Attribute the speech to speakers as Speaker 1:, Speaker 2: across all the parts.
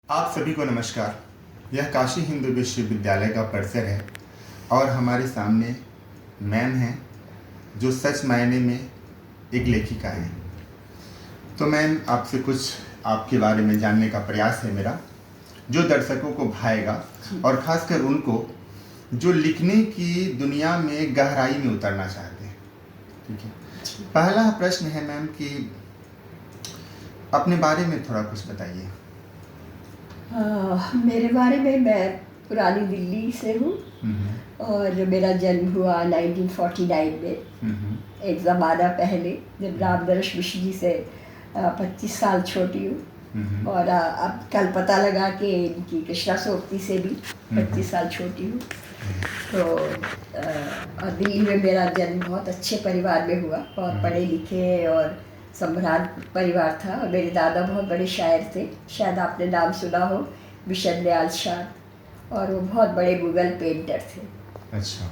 Speaker 1: आप सभी को नमस्कार। यह काशी हिंदू विश्वविद्यालय का परिसर है और हमारे सामने मैम हैं जो सच मायने में एक लेखिका हैं। तो मैम, आपसे कुछ आपके बारे में जानने का प्रयास है मेरा, जो दर्शकों को भाएगा और ख़ासकर उनको जो लिखने की दुनिया में गहराई में उतरना चाहते हैं। ठीक है, पहला प्रश्न है मैम कि अपने बारे में थोड़ा कुछ बताइए।
Speaker 2: मेरे बारे में मैं पुरानी दिल्ली से हूँ और मेरा जन्म हुआ 1949 में। एक ज़माना पहले जब रामदर्श मिश्र जी से 25 साल छोटी हूँ और अब कल पता लगा कि इनकी कृष्णा सोपती से भी 25 साल छोटी हूँ। तो दिल्ली में मेरा जन्म बहुत अच्छे परिवार में हुआ, बहुत पढ़े लिखे और सम्राट परिवार था। और मेरे दादा बहुत बड़े शायर थे, शायद आपने नाम सुना हो, बिशन दयाल शाह, और वो बहुत बड़े मुगल पेंटर थे।
Speaker 1: अच्छा।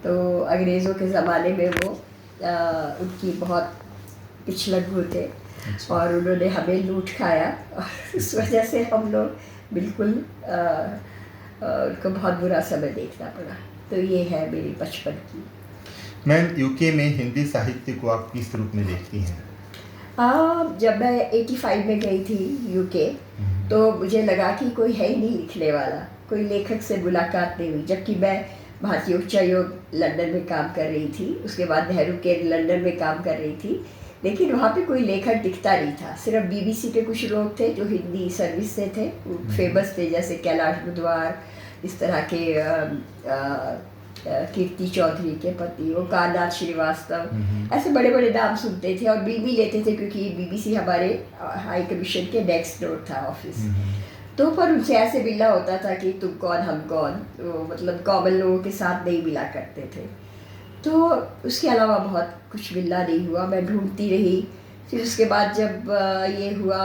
Speaker 2: तो अंग्रेज़ों के ज़माने में वो उनकी बहुत पिछलग थे। अच्छा। और उन्होंने हमें लूट खाया और उस वजह से हम लोग बिल्कुल उनको बहुत बुरा समय देखना पड़ा। तो ये है मेरी बचपन की।
Speaker 1: मैम, यूके में हिंदी साहित्य को आप किस रूप में देखती हैं?
Speaker 2: जब मैं 85 में गई थी यूके, तो मुझे लगा कि कोई है ही नहीं लिखने वाला, कोई लेखक से मुलाकात नहीं हुई। जबकि मैं भारतीय उच्चायोग लंदन में काम कर रही थी, उसके बाद नेहरू के लंदन में काम कर रही थी, लेकिन वहाँ पे कोई लेखक दिखता नहीं था। सिर्फ बीबीसी के कुछ लोग थे जो हिंदी सर्विस से थे, फेमस थे, जैसे कैलाश बुधवार, इस तरह के कीर्ति चौधरी के पति, वो कारनाथ श्रीवास्तव, ऐसे बड़े बड़े नाम सुनते थे और बिल भी लेते थे, क्योंकि बीबीसी हमारे हाई कमीशन के नेक्स्ट डोर था ऑफिस। तो पर उनसे ऐसे मिलना होता था कि तुम कौन हम कौन, तो मतलब कॉमन लोगों के साथ नहीं मिला करते थे। तो उसके अलावा बहुत कुछ मिलना नहीं हुआ, मैं ढूंढती रही। फिर उसके बाद जब ये हुआ,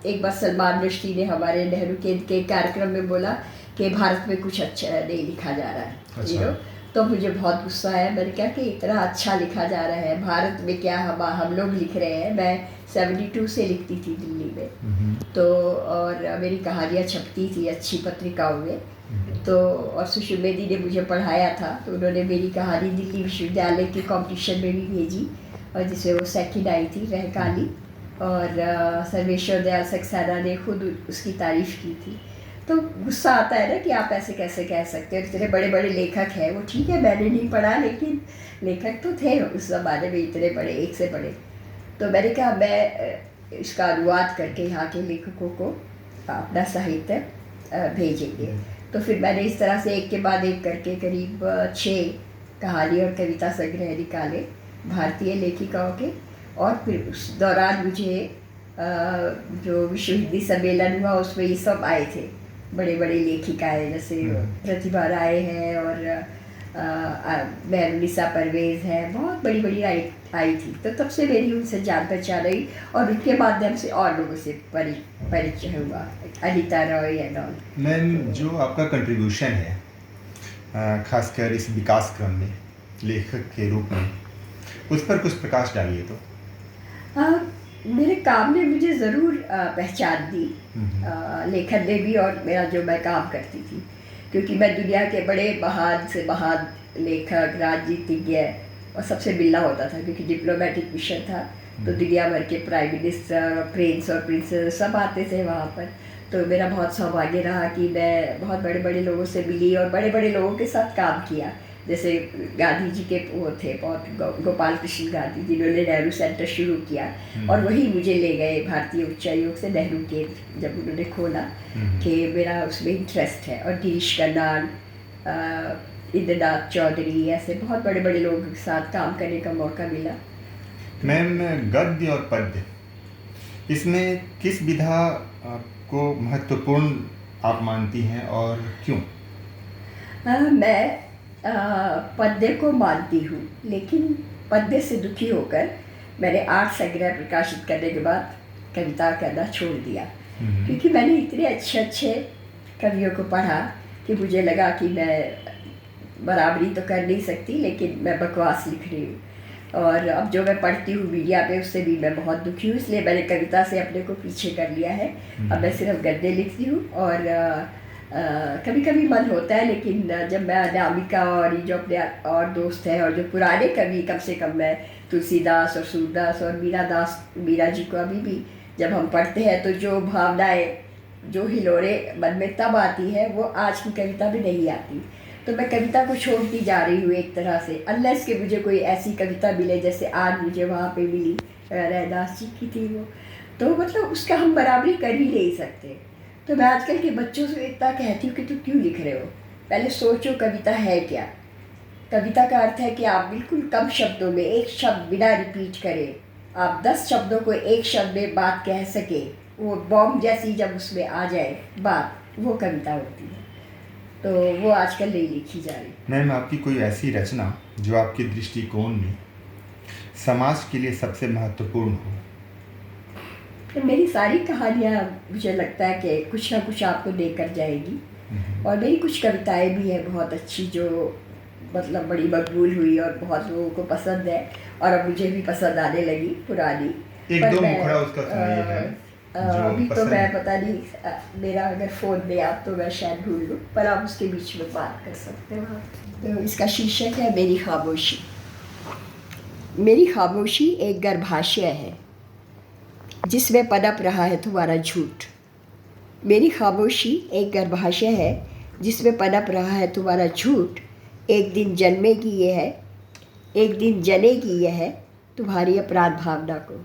Speaker 2: एक बार सलमान रश्दी ने हमारे नेहरू के कार्यक्रम में बोला कि भारत में कुछ अच्छा नहीं लिखा जा रहा है। अच्छा। तो मुझे बहुत गुस्सा आया। मैंने कहा कि इतना अच्छा लिखा जा रहा है, भारत में क्या हम लोग लिख रहे हैं। मैं 72 से लिखती थी दिल्ली में, तो और मेरी कहानियाँ छपती थी अच्छी पत्रिकाओं में। तो और सुशील बेदी ने मुझे पढ़ाया था, तो उन्होंने मेरी कहानी दिल्ली विश्वविद्यालय के कंपटीशन में भी भेजी, और जिसमें वो सेकंड आई थी, रहकाली। और सर्वेश्वर दयाल सक्सेना ने खुद उसकी तारीफ़ की थी। तो गुस्सा आता है ना कि आप ऐसे कैसे कह सकते हो, इतने बड़े बड़े लेखक हैं। वो ठीक है, मैंने नहीं पढ़ा, लेकिन लेखक तो थे उस ज़माने में इतने बड़े, एक से बड़े। तो मैंने कहा मैं इसका अनुवाद करके यहाँ के लेखकों को अपना साहित्य भेजेंगे। तो फिर मैंने इस तरह से एक के बाद एक करके करीब 6 कहानी और कविता संग्रह निकाले भारतीय लेखिकाओं के। और फिर उस दौरान मुझे जो विश्व हिंदी सम्मेलन हुआ, उसमें ये सब आए थे, बड़े बड़े लेखिकाएँ, जैसे प्रतिभा राय है और मेहरुनिसा परवेज़ है, बहुत बड़ी बड़ी आई थी। तो तब से मेरी उनसे जान पहचान रही और उनके माध्यम से और लोगों से परिचय हुआ, Anita Roy and all.
Speaker 1: Ma'am, जो आपका कंट्रीब्यूशन है खासकर इस विकास क्रम में लेखक के रूप में, उस पर कुछ प्रकाश डालिए तो।
Speaker 2: मेरे काम ने मुझे ज़रूर पहचान दी, लेखन ने भी, और मेरा जो मैं काम करती थी, क्योंकि मैं दुनिया के बड़े महान से महान लेखक, राजनीतिज्ञ और सबसे मिलना होता था, क्योंकि डिप्लोमेटिक मिशन था। तो दुनिया भर के प्राइम मिनिस्टर, प्रिंस और प्रिंसेस सब आते थे वहाँ पर। तो मेरा बहुत सौभाग्य रहा कि मैं बहुत बड़े बड़े लोगों से मिली और बड़े बड़े लोगों के साथ काम किया। जैसे गांधी जी के वो थे बहुत, गोपाल कृष्ण गांधी, जिन्होंने नेहरू सेंटर शुरू किया, और वही मुझे ले गए भारतीय उच्चायोग से नेहरू के, जब उन्होंने खोला कि मेरा उसमें इंटरेस्ट है। और गिरीश कर्नाड, इंद्रनाथ चौधरी, ऐसे बहुत बड़े बड़े लोगों के साथ काम करने का मौका मिला।
Speaker 1: मैम, गद्य और पद्य, इसमें किस विधा को महत्वपूर्ण आप मानती हैं और क्यों?
Speaker 2: मैं पद्य को मानती हूँ, लेकिन पद्य से दुखी होकर मैंने 8 संग्रह प्रकाशित करने के बाद कविता करना छोड़ दिया। क्योंकि मैंने इतने अच्छे अच्छे कवियों को पढ़ा कि मुझे लगा कि मैं बराबरी तो कर नहीं सकती, लेकिन मैं बकवास लिख रही हूँ। और अब जो मैं पढ़ती हूँ मीडिया पे उससे भी मैं बहुत दुखी हूँ, इसलिए मैंने कविता से अपने को पीछे कर लिया है। अब मैं सिर्फ गद्य लिखती हूँ और कभी कभी मन होता है, लेकिन जब मैं अनामिका और ये जो अपने और दोस्त हैं और जो पुराने कवि, कम से कम मैं तुलसीदास और सूरदास और मीरा जी को अभी भी जब हम पढ़ते हैं तो जो भावनाएं, जो हिलोरे मन में तब आती है वो आज की कविता में नहीं आती। तो मैं कविता को छोड़ती जा रही हूँ एक तरह से, अनलेस कि मुझे कोई ऐसी कविता मिले जैसे आज मुझे वहाँ पे मिली रैदास जी की थी वो, तो मतलब उसका हम बराबरी कर ही नहीं सकते। तो मैं आजकल के बच्चों से इतना कहती हूँ कि तुम क्यों लिख रहे हो, पहले सोचो कविता है क्या। कविता का अर्थ है कि आप बिल्कुल कम शब्दों में एक शब्द बिना रिपीट करें, आप 10 शब्दों को एक शब्द में बात कह सके, वो बॉम्ब जैसी जब उसमें आ जाए बात, वो कविता होती है। तो वो आजकल नहीं लिखी जा रही।
Speaker 1: मैम, आपकी कोई ऐसी रचना जो आपके दृष्टिकोण में समाज के लिए सबसे महत्वपूर्ण हो?
Speaker 2: तो मेरी सारी कहानियाँ मुझे लगता है कि कुछ ना कुछ आपको देकर जाएगी, और मेरी कुछ कविताएं भी हैं बहुत अच्छी जो मतलब बड़ी मकबूल हुई और बहुत लोगों को पसंद है, और अब मुझे भी पसंद आने लगी पुरानी।
Speaker 1: एक दो मुखड़ा उसका सुनाइए मैम, जो
Speaker 2: अभी तो
Speaker 1: पसंद
Speaker 2: मैं
Speaker 1: है।
Speaker 2: पता नहीं, मेरा अगर फ़ोन दे आप तो मैं शायद भूल लूँ, पर आप उसके बीच में बात कर सकते हो। तो इसका शीर्षक है मेरी खामोशी। मेरी खामोशी एक गर्भाशय है जिसमें पनप रहा है तुम्हारा झूठ। मेरी खामोशी एक गर्भाशय है जिसमें पनप रहा है तुम्हारा झूठ। एक दिन जन्मेगी ये है, एक दिन जनेगी यह है तुम्हारी अपराध भावना को।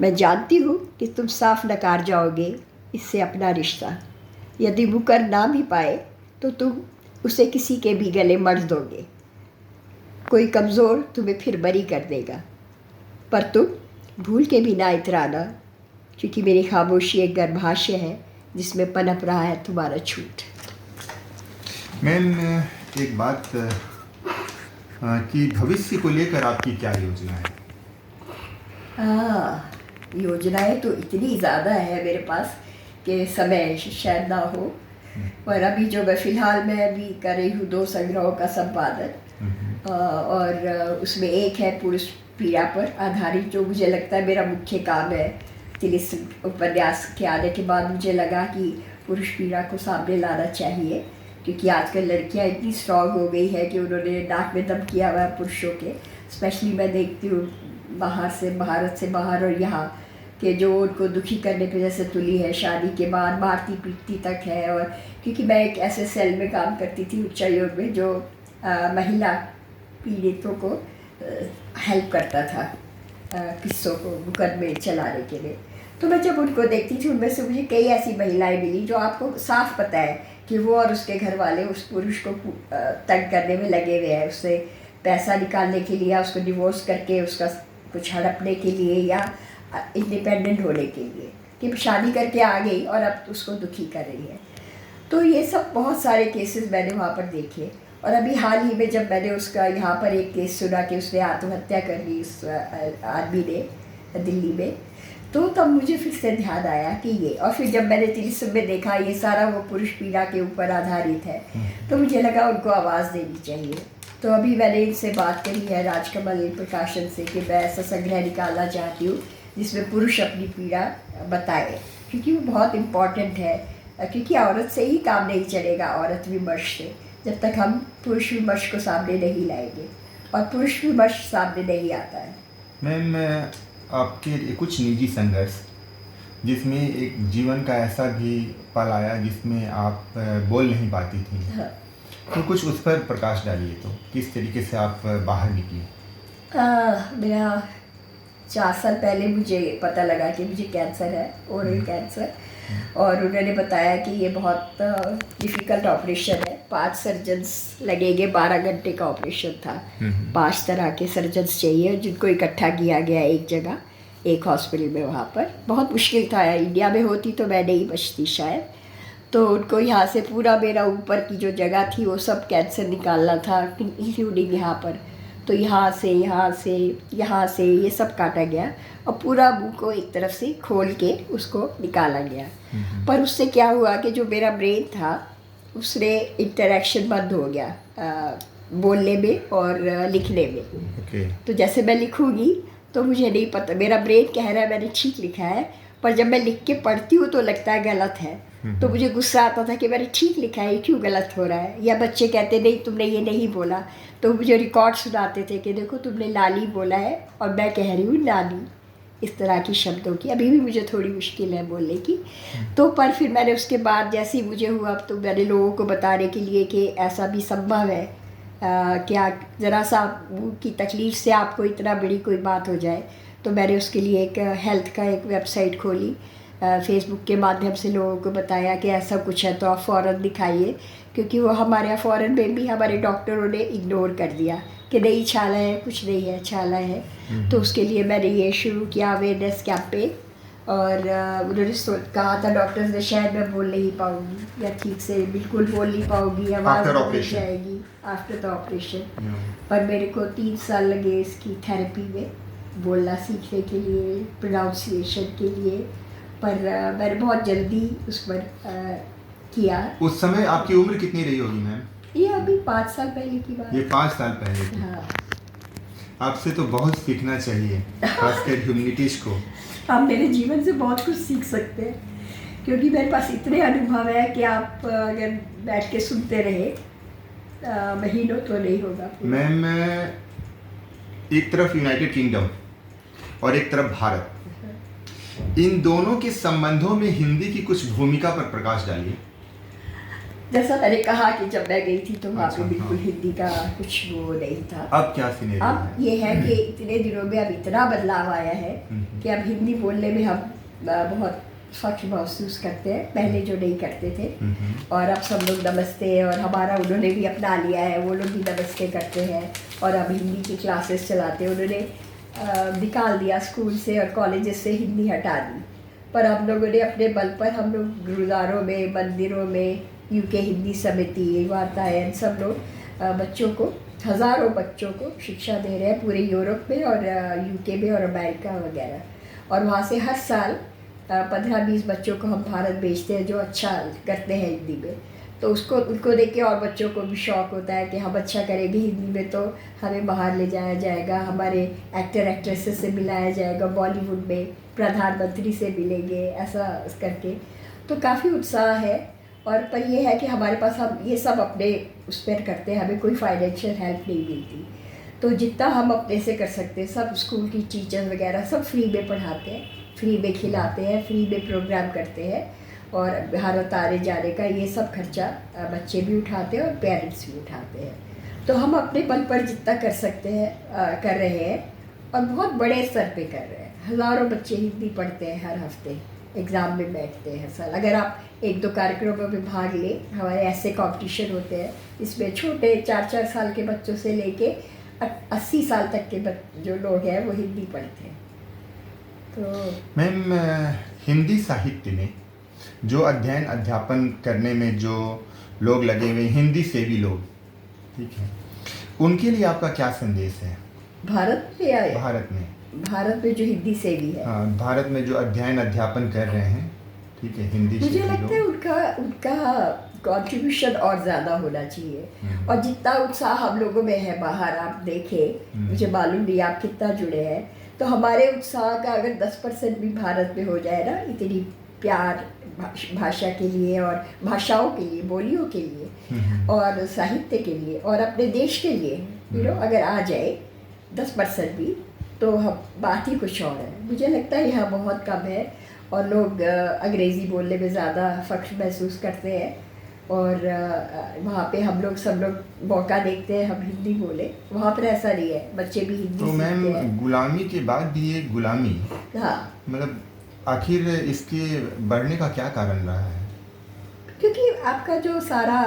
Speaker 2: मैं जानती हूँ कि तुम साफ नकार जाओगे इससे अपना रिश्ता। यदि मुकर ना भी पाए तो तुम उसे किसी के भी गले मढ़ दोगे। कोई कमज़ोर तुम्हें फिर बरी कर देगा, पर तुम भूल के भी ना इतराना, क्योंकि मेरी खामोशी एक गर्भाशय है जिसमें पनप रहा है तुम्हारा झूठ।
Speaker 1: मैम, एक बात कि भविष्य को लेकर आपकी क्या योजना है?
Speaker 2: योजनाएं तो इतनी ज़्यादा है मेरे पास कि समय शायद ना हो, पर अभी जो मैं फ़िलहाल मैं अभी कर रही हूँ 2 संग्रहों का संपादन, और उसमें एक है पुरुष पीड़ा पर आधारित, जो मुझे लगता है मेरा मुख्य काम है। तिलिस्म उपन्यास के आने के बाद मुझे लगा कि पुरुष पीड़ा को सामने लाना चाहिए, क्योंकि आजकल लड़कियां इतनी स्ट्रॉन्ग हो गई है कि उन्होंने नाक में दम किया हुआ है पुरुषों के। स्पेशली मैं देखती हूँ बाहर से, भारत से बाहर, और यहाँ के जो उनको दुखी करने पे जैसे तुली है, शादी के बाद मारती पीटती तक है। और क्योंकि मैं एक ऐसे सेल में काम करती थी उच्चायोग में जो महिला पीड़ितों को हेल्प करता था किस्सों को मुकदमे चलाने के लिए। तो मैं जब उनको देखती थी उनमें से मुझे कई ऐसी महिलाएं मिली जो आपको साफ पता है कि वो और उसके घर वाले उस पुरुष को तंग करने में लगे हुए हैं, उससे पैसा निकालने के लिए, उसको डिवोर्स करके उसका कुछ हड़पने के लिए, या इंडिपेंडेंट होने के लिए, कि शादी करके आ गई और अब उसको दुखी कर रही है। तो ये सब बहुत सारे केसेस मैंने वहाँ पर देखे। और अभी हाल ही में जब मैंने उसका यहाँ पर एक केस सुना कि उसने आत्महत्या कर ली उस आदमी ने दिल्ली में, तो तब मुझे फिर से ध्यान आया कि ये, और फिर जब मैंने तिलिस्म में देखा ये सारा वो पुरुष पीड़ा के ऊपर आधारित है, तो मुझे लगा उनको आवाज़ देनी चाहिए। तो अभी मैंने इनसे बात करी है राजकमल प्रकाशन से कि मैं ऐसा संग्रह निकालना चाहती हूँ जिसमें पुरुष अपनी पीड़ा बताए, क्योंकि वो बहुत इम्पॉर्टेंट है। क्योंकि औरत से ही काम नहीं चलेगा, औरत विमर्श से, जब तक हम पुरुष विमर्श को सामने नहीं लाएंगे, और पुरुष विमर्श सामने नहीं आता है।
Speaker 1: मैम, आपके कुछ निजी संघर्ष जिसमें एक जीवन का ऐसा भी पल आया जिसमें आप बोल नहीं पाती थी,
Speaker 2: हाँ।
Speaker 1: तो कुछ उस पर प्रकाश डालिए। तो किस तरीके से आप बाहर निकली?
Speaker 2: मेरा 4 साल पहले मुझे पता लगा कि मुझे कैंसर है, ओरल कैंसर, और उन्होंने बताया कि ये बहुत डिफ़िकल्ट ऑपरेशन है, 5 सर्जन्स लगेंगे, 12 घंटे का ऑपरेशन था। 5 तरह के सर्जन्स चाहिए जिनको इकट्ठा किया गया एक जगह, एक हॉस्पिटल में। वहाँ पर बहुत मुश्किल था, इंडिया में होती तो मैं नहीं बचती शायद। तो उनको यहाँ से पूरा मेरा ऊपर की जो जगह थी वो सब कैंसर निकालना था, इंक्लूडिंग यहाँ पर। तो यहाँ से ये सब काटा गया, और पूरा मुंह को एक तरफ से खोल के उसको निकाला गया। पर उससे क्या हुआ कि जो मेरा ब्रेन था उसने इंटरेक्शन बंद हो गया बोलने में और लिखने में।
Speaker 1: ओके।
Speaker 2: तो जैसे मैं लिखूंगी तो मुझे नहीं पता, मेरा ब्रेन कह रहा है मैंने ठीक लिखा है, पर जब मैं लिख के पढ़ती हूँ तो लगता है गलत है। तो मुझे गुस्सा आता था कि मैंने ठीक लिखा है, क्यों गलत हो रहा है। या बच्चे कहते नहीं तुमने ये नहीं बोला, तो मुझे रिकॉर्ड सुनाते थे कि देखो तुमने लाली बोला है और मैं कह रही हूँ नानी। इस तरह की शब्दों की अभी भी मुझे थोड़ी मुश्किल है बोलने की। तो पर फिर मैंने उसके बाद जैसे ही मुझे हुआ तो मैंने लोगों को बताने के लिए कि ऐसा भी संभव है, क्या ज़रा सा मुंह की तकलीफ़ से आपको इतना बड़ी कोई बात हो जाए। तो मैंने उसके लिए एक हेल्थ का एक वेबसाइट खोली, फेसबुक के माध्यम से लोगों को बताया कि ऐसा कुछ है तो आप फ़ौरन दिखाइए, क्योंकि वो हमारे यहाँ फ़ौरन में भी हमारे डॉक्टरों ने इग्नोर कर दिया कि नहीं छाला है, कुछ नहीं है, छाला है। तो उसके लिए मैंने ये शुरू किया अवेयरनेस कैंपेन। और उन्होंने कहा था डॉक्टर्स ने शायद मैं बोल नहीं पाऊँगी या ठीक से बिल्कुल बोल नहीं पाऊँगी, आवाज़ नहीं जाएगी आफ्टर द ऑपरेशन। पर मेरे को 3 साल लगे इसकी थेरेपी में, बोलना सीखने के लिए, प्रोनाउंसिएशन के लिए। पर मैंने बहुत जल्दी उस पर किया।
Speaker 1: उस समय आपकी उम्र कितनी रही होगी मैम?
Speaker 2: ये अभी 5 साल पहले की बात।
Speaker 1: ये 5 साल पहले की।
Speaker 2: हाँ।
Speaker 1: आपसे तो बहुत सीखना चाहिए, खासकर ह्यूमैनिटीज को।
Speaker 2: आप मेरे जीवन से बहुत कुछ सीख सकते हैं, क्योंकि मेरे पास इतने अनुभव है कि आप अगर बैठ के सुनते रहे महीनों तो नहीं होगा।
Speaker 1: मैम, एक तरफ यूनाइटेड किंगडम और एक तरफ भारत, इन दोनों के संबंधों में हिंदी की कुछ भूमिका पर प्रकाश डालिए।
Speaker 2: जैसा मैंने कहा कि जब मैं गई थी तो वहाँ पे बिल्कुल
Speaker 1: हाँ।
Speaker 2: हिंदी का कुछ वो नहीं था।
Speaker 1: अब क्या सिनेरियो है?
Speaker 2: अब ये है कि इतने दिनों में अब इतना बदलाव आया है कि अब हिंदी बोलने में हम बहुत फख्र महसूस करते हैं, पहले जो नहीं करते थे। और अब सब लोग नमस्ते, और हमारा उन्होंने भी अपना लिया है, वो लोग भी नमस्ते करते हैं और अब हिंदी की क्लासेस चलाते हैं। उन्होंने निकाल दिया स्कूल से और कॉलेजेस से हिंदी हटा दी, पर हम लोगों ने अपने बल पर हम लोग गुरुद्वारों में, मंदिरों में, यूके हिंदी समिति, वार्तायन, सब लोग बच्चों को, हज़ारों बच्चों को शिक्षा दे रहे हैं पूरे यूरोप में और यूके में और अमेरिका वगैरह। और वहाँ से हर साल 15-20 बच्चों को हम भारत भेजते हैं जो अच्छा करते हैं हिंदी में। तो उसको उनको देख के और बच्चों को भी शौक़ होता है कि हम अच्छा करेंगे हिंदी में तो हमें बाहर ले जाया जाएगा, हमारे एक्टर एक्ट्रेसेस से मिलाया जाएगा, बॉलीवुड में प्रधानमंत्री से मिलेंगे, ऐसा करके। तो काफ़ी उत्साह है। और पर यह है कि हमारे पास हम ये सब अपने उस पर करते हैं, हमें कोई फाइनेंशियल हेल्प नहीं मिलती। तो जितना हम अपने से कर सकते हैं, सब स्कूल की टीचर्स वगैरह सब फ्री में पढ़ाते हैं, फ्री में खिलाते हैं, फ्री में प्रोग्राम करते हैं। और भारत आने जाने का ये सब खर्चा बच्चे भी उठाते हैं और पेरेंट्स भी उठाते हैं। तो हम अपने बल पर जितना कर सकते हैं कर रहे हैं, और बहुत बड़े स्तर पे कर रहे हैं। हज़ारों बच्चे हिंदी पढ़ते हैं हर हफ्ते, एग्ज़ाम में बैठते हैं हर साल। अगर आप 1-2 कार्यक्रमों में भाग लें, हमारे ऐसे कंपटीशन होते हैं, इसमें छोटे 4-4 साल के बच्चों से लेके 80 साल तक के जो लोग हैं वो हिंदी पढ़ते हैं। तो
Speaker 1: मैम, हिंदी साहित्य में जो अध्ययन अध्यापन करने में जो लोग लगे हुए, हिंदी से भी लोग, ठीक है, उनके लिए आपका क्या संदेश है?
Speaker 2: भारत में या भारत में जो हिंदी से भी है?
Speaker 1: हाँ, भारत में जो अध्ययन अध्यापन कर रहे हैं, ठीक है, हिंदी से
Speaker 2: मुझे लगता है उनका कंट्रीब्यूशन और ज़्यादा होना चाहिए। और जितना उत्साह हम लोगों में है बाहर, आप देखें, मुझे मालूम नहीं आप कितना जुड़े हैं, तो हमारे उत्साह का अगर 10% भी भारत में हो जाए ना, इतनी प्यार भाषा के लिए और भाषाओं के लिए, बोलियों के लिए और साहित्य के लिए और अपने देश के लिए, अगर आ जाए 10% भी, तो हम बात ही कुछ और है। मुझे लगता है यहाँ बहुत कम है और लोग अंग्रेज़ी बोलने में ज़्यादा फ़ख्र महसूस करते हैं। और वहाँ पे हम लोग सब लोग मौका देखते हैं हम हिंदी बोले, वहाँ पर ऐसा नहीं है, बच्चे भी हिंदी
Speaker 1: तो मैम, गुलामी के बाद भी ये गुलामी,
Speaker 2: हाँ,
Speaker 1: मतलब आखिर इसके बढ़ने का क्या कारण रहा है?
Speaker 2: क्योंकि आपका जो सारा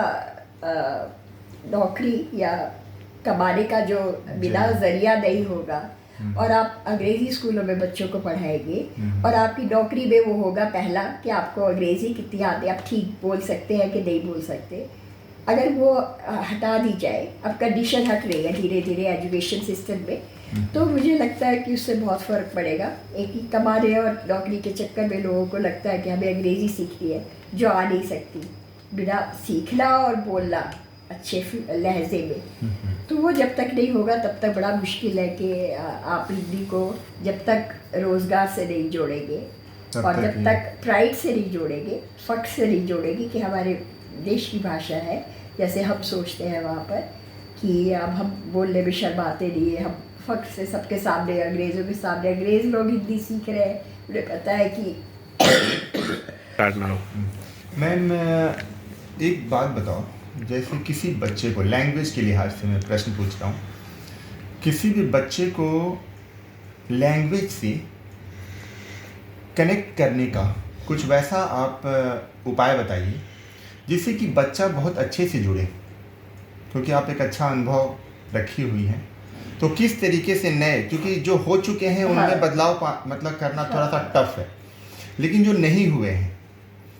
Speaker 2: नौकरी या कमाने का जो बिना ज़रिया नहीं होगा, और आप अंग्रेज़ी स्कूलों में बच्चों को पढ़ाएंगे, और आपकी नौकरी में वो होगा पहला कि आपको अंग्रेज़ी कितनी आती है, आप ठीक बोल सकते हैं कि नहीं बोल सकते। अगर वो हटा दी जाए, अब कंडीशन हट रही है धीरे धीरे एजुकेशन सिस्टम में, तो मुझे लगता है कि उससे बहुत फ़र्क पड़ेगा। एक ही कमाने और नौकरी के चक्कर में लोगों को लगता है कि हमें अंग्रेज़ी सीखनी है, जो आ नहीं सकती। बिना सीखना और बोलना अच्छे लहजे में। तो वो जब तक नहीं होगा तब तक बड़ा मुश्किल है कि आप हिंदी को जब तक रोज़गार से नहीं जोड़ेंगे और जब तक प्राइड से नहीं जोड़ेंगे, फख्र से नहीं जोड़ेंगे कि हमारे देश की भाषा है। जैसे हम सोचते हैं वहाँ पर कि अब हम बोलने में शर्माते नहीं है, हम फख्र से सबके सामने, अंग्रेज़ों के सामने, अंग्रेज़ लोग हिंदी सीख रहे हैं, उन्हें पता है कि
Speaker 1: मैम एक बात बताओ, जैसे किसी बच्चे को लैंग्वेज के लिहाज से मैं प्रश्न पूछ रहा हूँ, किसी भी बच्चे को लैंग्वेज से कनेक्ट करने का कुछ वैसा आप उपाय बताइए जिससे कि बच्चा बहुत अच्छे से जुड़े, क्योंकि आप एक अच्छा अनुभव रखी हुई हैं। तो किस तरीके से नए, क्योंकि जो हो चुके हैं उनमें बदलाव मतलब करना थोड़ा सा टफ है, लेकिन जो नहीं हुए हैं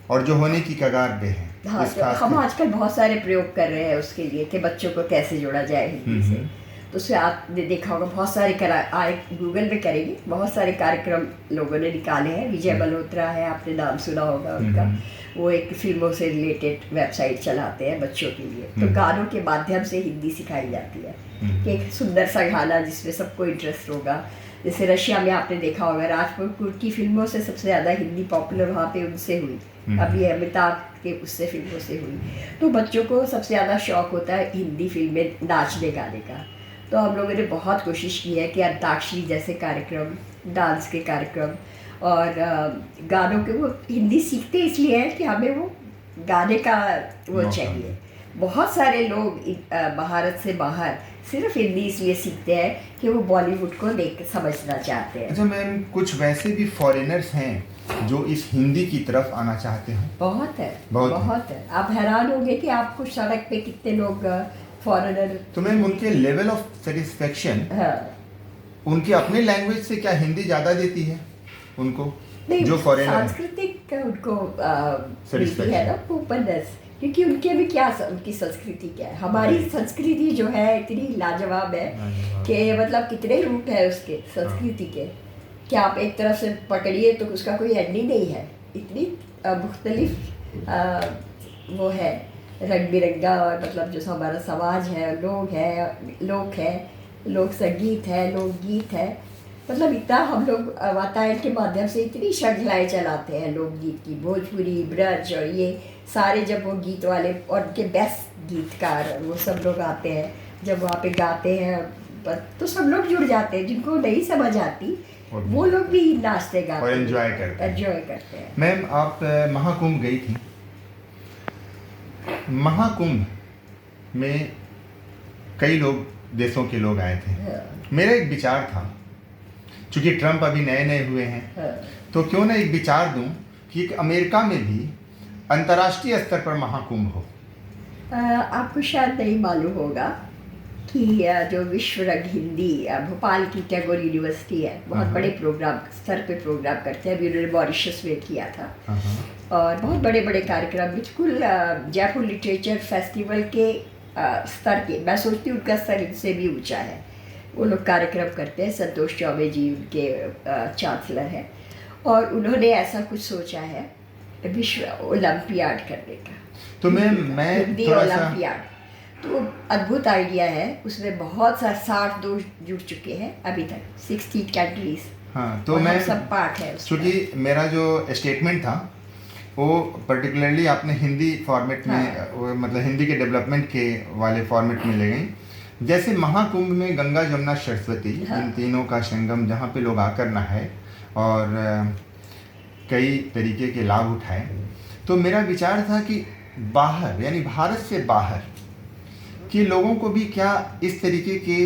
Speaker 1: और जो होने की कगार पे हैं,
Speaker 2: हाँ, तो हम आजकल बहुत सारे प्रयोग कर रहे हैं उसके लिए कि बच्चों को कैसे जोड़ा जाए हिंदी से। तो उससे आपने देखा होगा बहुत सारे गूगल पे करेंगे, बहुत सारे कार्यक्रम लोगों ने निकाले हैं। विजय मल्होत्रा है, आपने नाम सुना होगा उनका, वो एक फिल्मों से रिलेटेड वेबसाइट चलाते हैं बच्चों के लिए। तो गानों के माध्यम से हिंदी सिखाई जाती है कि एक सुंदर सा गाना जिसमें सबको इंटरेस्ट होगा। जैसे रशिया में आपने देखा होगा, राज कपूर की फिल्मों से सबसे ज़्यादा हिंदी पॉपुलर वहाँ पे उनसे हुई, अभी अमिताभ के उससे फिल्मों से हुई। तो बच्चों को सबसे ज़्यादा शौक़ होता है हिंदी फिल्में नाचने गाने का। तो हम लोगों ने बहुत कोशिश की है कि अंताक्षरी जैसे कार्यक्रम, डांस के कार्यक्रम और गानों के, वो हिंदी सीखते इसलिए हैं कि हमें वो गाने का वो चाहिए। बहुत सारे लोग भारत से बाहर सिर्फ हिंदी इसलिए सीखते हैं कि वो बॉलीवुड को देख समझना चाहते हैं।
Speaker 1: अच्छा मैम, कुछ वैसे भी फॉरेनर्स हैं जो इस हिंदी की तरफ आना चाहते हैं?
Speaker 2: बहुत है, बहुत है। आप हैरान होंगे कि आपको सड़क पे कितने लोग फॉरेनर।
Speaker 1: तो मैम उनके लेवल ऑफ सेटिस्फेक्शन उनके अपने लैंग्वेज से क्या हिंदी ज़्यादा देती है उनको?
Speaker 2: नहीं,
Speaker 1: जो फॉरेनर
Speaker 2: सांस्कृतिक उनको मिलती है ना ओपननेस, क्योंकि उनके भी क्या उनकी संस्कृति क्या है। हमारी संस्कृति जो है इतनी लाजवाब है कि मतलब कितने रूप है उसके संस्कृति के, कि आप एक तरफ से पकड़िए तो उसका कोई एंड ही नहीं है। इतनी मुख्तलिफ वो है, रंग बिरंगा, और मतलब जो हमारा समाज है, लोग है, लोक संगीत है, लोकगीत है, मतलब इतना हम लोग वातावरण के माध्यम से इतनी श्रृंखलाएँ चलाते हैं लोकगीत की, भोजपुरी, ब्रज और ये सारे, जब वो गीत वाले और उनके बेस्ट गीतकार वो सब लोग आते हैं, जब वहाँ पे गाते हैं तो सब लोग जुड़ जाते हैं। जिनको नहीं समझ आती वो लोग भी नाचते गाते
Speaker 1: और एंजॉय करते हैं। मैम आप महाकुंभ गई थी, महाकुंभ में कई लोग देशों के लोग आए थे। मेरा एक विचार था, चूँकि ट्रम्प अभी नए नए हुए हैं, तो क्यों ना एक विचार दूं कि एक अमेरिका में भी अंतर्राष्ट्रीय स्तर पर महाकुंभ हो।
Speaker 2: आपको शायद नहीं मालूम होगा कि जो विश्व रंग हिंदी भोपाल की टैगोर यूनिवर्सिटी है, बहुत बड़े प्रोग्राम स्तर पे प्रोग्राम करते हैं। अभी उन्होंने मॉरिशस में किया था और बहुत बड़े बड़े कार्यक्रम, बिल्कुल जयपुर लिटरेचर फेस्टिवल के स्तर के, मैं सोचती हूँ उनका स्तर इनसे भी ऊंचा है। वो लोग कार्यक्रम करते हैं, संतोष चौबे जी उनके चांसलर हैं, और उन्होंने ऐसा कुछ सोचा है विश्व ओलंपियाड करने का।
Speaker 1: तो मैं
Speaker 2: हिंदी ओलंपियाड तो अद्भुत आइडिया है। उसमें बहुत सारे 60 देश जुड़ चुके हैं अभी तक, 60 कंट्रीज।
Speaker 1: हाँ, तो मैं
Speaker 2: सब पार्ट है।
Speaker 1: क्योंकि मेरा जो स्टेटमेंट था वो पर्टिकुलरली आपने हिंदी फॉर्मेट में मतलब हिंदी के डेवलपमेंट के वाले फॉर्मेट में ले गई। जैसे महाकुंभ में गंगा जमुना सरस्वती, इन तीनों का संगम जहाँ पे लोग आकर नहाए और कई तरीके के लाभ उठाए, तो मेरा विचार था कि बाहर यानी भारत से बाहर के लोगों को भी क्या इस तरीके के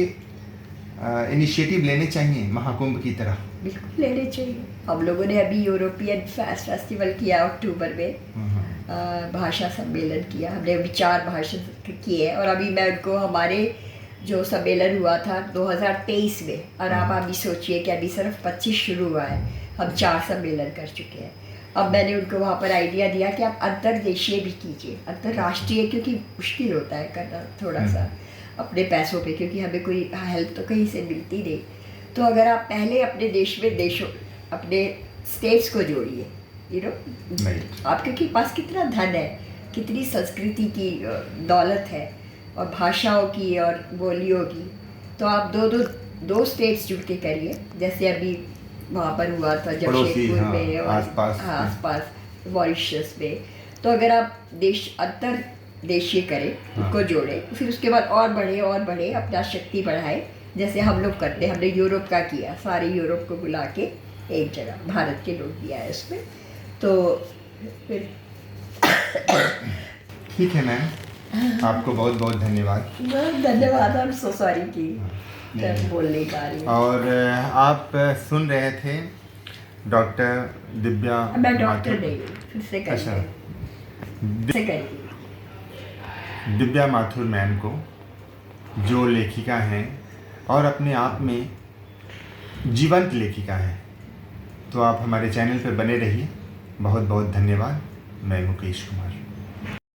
Speaker 1: इनिशिएटिव लेने चाहिए महाकुंभ की तरह?
Speaker 2: बिल्कुल लेने चाहिए। हम लोगों ने अभी यूरोपियन फेस्टिवल किया अक्टूबर में, भाषा सम्मेलन किया, हमने विचार भाषण किए, और अभी मैं उनको हमारे जो सम्मेलन हुआ था 2023 में, और आप अभी सोचिए कि अभी सिर्फ 25 शुरू हुआ है, हम 4 सम्मेलन कर चुके हैं। अब मैंने उनको वहाँ पर आइडिया दिया कि आप अंतर्देशीय भी कीजिए, अंतर्राष्ट्रीय, क्योंकि मुश्किल होता है करना थोड़ा सा अपने पैसों पे, क्योंकि हमें कोई हेल्प तो कहीं से मिलती नहीं। तो अगर आप पहले अपने देशों अपने स्टेट्स को जोड़िए, आपके पास कितना धन है, कितनी संस्कृति की दौलत है, और भाषाओं की और बोलियों की। तो आप दो स्टेट्स जुड़ के करिए, जैसे अभी वहाँ पर हुआ था
Speaker 1: पड़ोसी,
Speaker 2: जमशेदपुर
Speaker 1: हाँ,
Speaker 2: में और
Speaker 1: आसपास।
Speaker 2: आसपास मॉरिशस में। तो अगर आप अंतर देशीय करें,
Speaker 1: हाँ।
Speaker 2: उसको जोड़े, फिर उसके बाद और बढ़े अपना शक्ति बढ़ाए, जैसे हम लोग करते हैं। हमने यूरोप का किया, सारे यूरोप को बुला के एक जगह, भारत के लोग भी आए उसमें। तो फिर
Speaker 1: ठीक है मैम, आपको बहुत बहुत धन्यवाद।
Speaker 2: धन्यवाद। आई एम सो सॉरी कि
Speaker 1: नहीं।
Speaker 2: बोल नहीं पा रही हूँ।
Speaker 1: और आप सुन रहे थे डॉक्टर दिव्या
Speaker 2: मैं डॉक्टर
Speaker 1: माथुर।
Speaker 2: नहीं हूँ, फिर से
Speaker 1: अच्छा,
Speaker 2: करिए।
Speaker 1: दिव्या माथुर मैम को, जो लेखिका हैं और अपने आप में जीवंत लेखिका हैं। तो आप हमारे चैनल पर बने रहिए। बहुत बहुत धन्यवाद। मैं मुकेश कुमार।